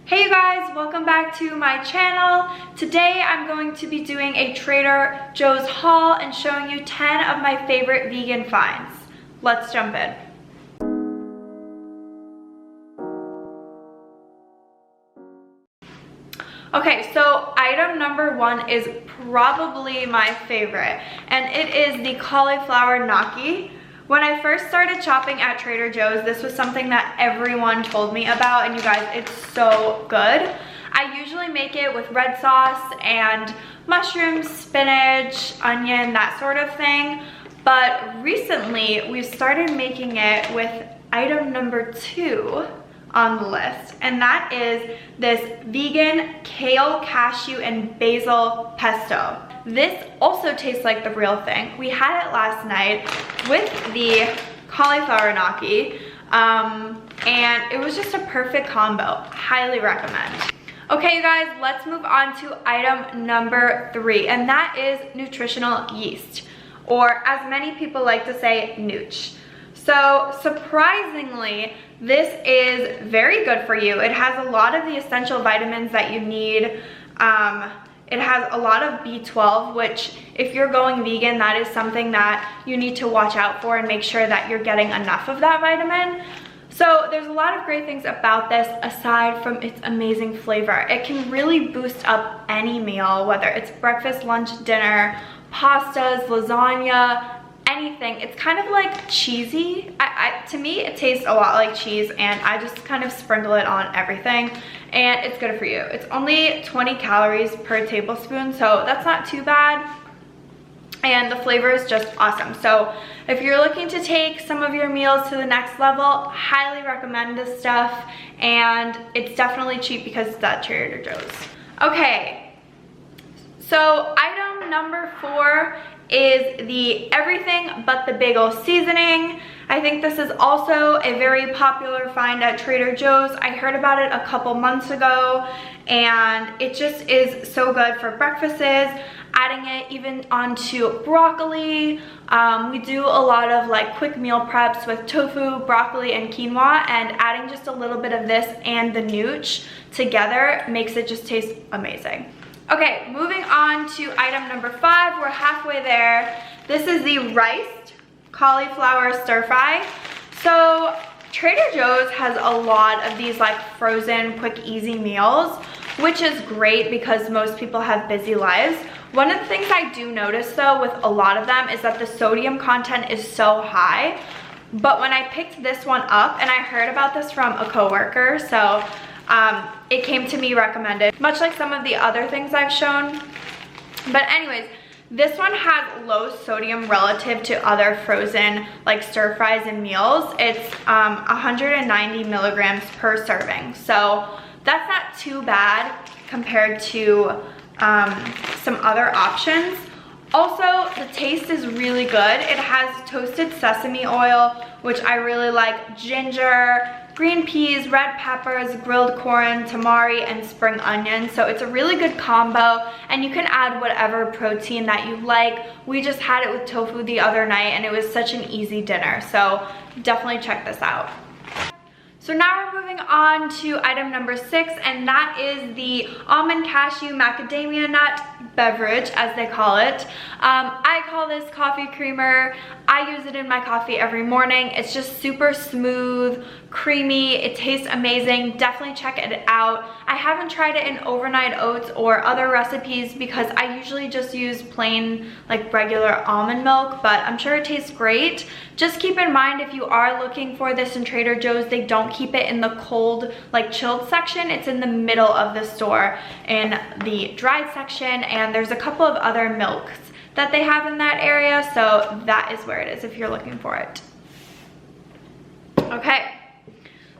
Hey you guys, welcome back to my channel. Today I'm going to be doing a Trader Joe's haul and showing you 10 of my favorite vegan finds. Let's jump in. Okay, so item number one is probably my favorite, and it is the cauliflower gnocchi. When I first started shopping at Trader Joe's, this was something that everyone told me about, and you guys, it's so good. I usually make it with red sauce and mushrooms, spinach, onion, that sort of thing. But recently, we've started making it with item number 2 on the list, and that is this vegan kale, cashew, and basil pesto. This also tastes like the real thing. We had it last night with the cauliflower gnocchi, and it was just a perfect combo. Highly recommend. Okay, you guys, let's move on to item number 3, and that is nutritional yeast, or as many people like to say, nooch. So surprisingly, this is very good for you. It has a lot of the essential vitamins that you need. It has a lot of B12, which if you're going vegan, that is something that you need to watch out for and make sure that you're getting enough of that vitamin. So there's a lot of great things about this aside from its amazing flavor. It can really boost up any meal, whether it's breakfast, lunch, dinner, pastas, lasagna, anything. It's kind of like cheesy. To me, it tastes a lot like cheese, and I just kind of sprinkle it on everything, and it's good for you. It's only 20 calories per tablespoon, so that's not too bad, and the flavor is just awesome. So if you're looking to take some of your meals to the next level, highly recommend this stuff, and it's definitely cheap because it's at Trader Joe's. Okay, so item number 4 is the everything but the bagel seasoning. I think this is also a very popular find at Trader Joe's. I heard about it a couple months ago, and it just is so good for breakfasts, adding it even onto broccoli. We do a lot of like quick meal preps with tofu, broccoli, and quinoa, and adding just a little bit of this and the nooch together makes it just taste amazing. Okay, moving on to item number 5. We're halfway there. This is the riced cauliflower stir fry. So Trader Joe's has a lot of these like frozen quick easy meals, which is great because most people have busy lives. One of the things I do notice though with a lot of them is that the sodium content is so high. But when I picked this one up, and I heard about this from a coworker, so it came to me recommended, much like some of the other things I've shown. But anyways, this one has low sodium relative to other frozen like stir fries and meals. It's 190 milligrams per serving, so that's not too bad compared to some other options. Also, the taste is really good. It has toasted sesame oil, which I really like, ginger, green peas, red peppers, grilled corn, tamari, and spring onion. So it's a really good combo, and you can add whatever protein that you like. We just had it with tofu the other night, and it was such an easy dinner. So definitely check this out. So now we're moving on to item number 6, and that is the almond cashew macadamia nut beverage, as they call it. I call this coffee creamer. I use it in my coffee every morning. It's just super smooth, creamy. It tastes amazing. Definitely check it out. I haven't tried it in overnight oats or other recipes because I usually just use plain like regular almond milk, but I'm sure it tastes great. Just keep in mind, if you are looking for this in Trader Joe's, they don't keep it in the cold, like chilled section. It's in the middle of the store in the dried section, and there's a couple of other milks that they have in that area, so that is where it is if you're looking for it. Okay,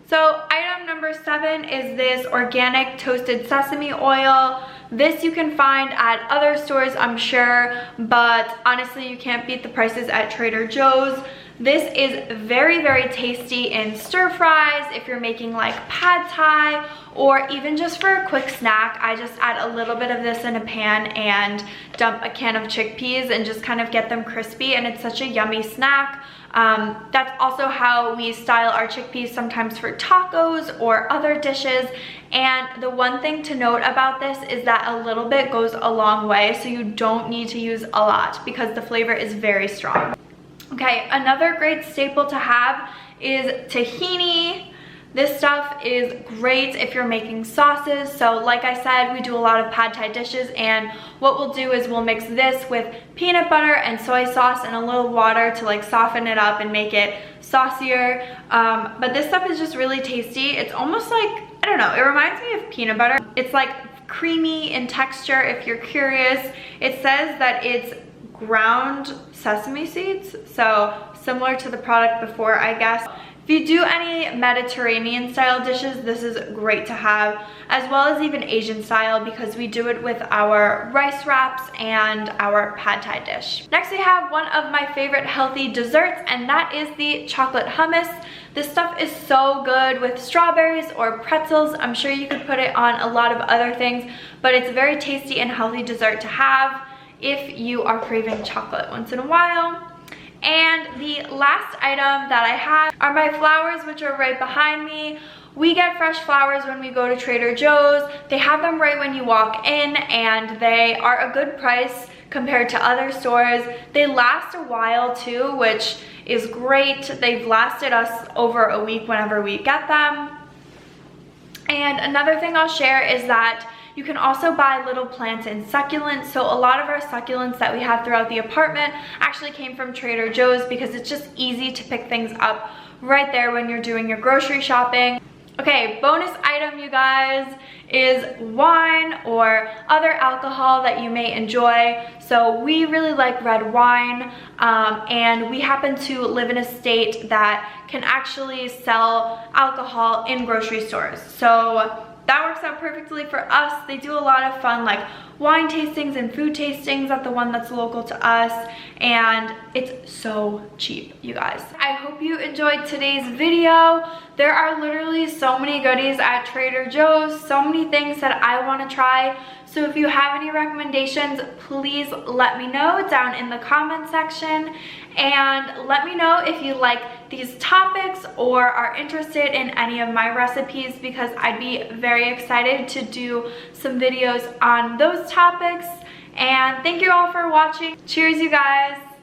so item number 7 is this organic toasted sesame oil. This you can find at other stores, I'm sure, but honestly you can't beat the prices at Trader Joe's. This is very, very tasty in stir fries, if you're making like pad thai, or even just for a quick snack. I just add a little bit of this in a pan and dump a can of chickpeas and just kind of get them crispy, and it's such a yummy snack. That's also how we style our chickpeas sometimes for tacos or other dishes. And the one thing to note about this is that a little bit goes a long way, so you don't need to use a lot because the flavor is very strong. Okay, another great staple to have is tahini. This stuff is great if you're making sauces. So like I said, we do a lot of pad thai dishes, and what we'll do is we'll mix this with peanut butter and soy sauce and a little water to like soften it up and make it saucier. But this stuff is just really tasty. It's almost like, I don't know, it reminds me of peanut butter. It's like creamy in texture if you're curious. It says that it's ground sesame seeds, so similar to the product before, I guess. If you do any Mediterranean style dishes, this is great to have, as well as even Asian style, because we do it with our rice wraps and our pad thai dish. Next we have one of my favorite healthy desserts, and that is the chocolate hummus. This stuff is so good with strawberries or pretzels. I'm sure you could put it on a lot of other things, but it's a very tasty and healthy dessert to have if you are craving chocolate once in a while. And the last item that I have are my flowers, which are right behind me. We get fresh flowers when we go to Trader Joe's. They have them right when you walk in, and they are a good price compared to other stores. They last a while too, which is great. They've lasted us over a week whenever we get them. And another thing I'll share is that you can also buy little plants and succulents. So a lot of our succulents that we have throughout the apartment actually came from Trader Joe's, because it's just easy to pick things up right there when you're doing your grocery shopping. Okay, bonus item, you guys, is wine or other alcohol that you may enjoy. So we really like red wine, and we happen to live in a state that can actually sell alcohol in grocery stores. So that works out perfectly for us. They do a lot of fun like wine tastings and food tastings at the one that's local to us, and it's so cheap, you guys. I hope you enjoyed today's video. There are literally so many goodies at Trader Joe's, so many things that I want to try. So if you have any recommendations, please let me know down in the comment section, and let me know if you like these topics or are interested in any of my recipes, because I'd be very excited to do some videos on those topics. And thank you all for watching. Cheers, you guys.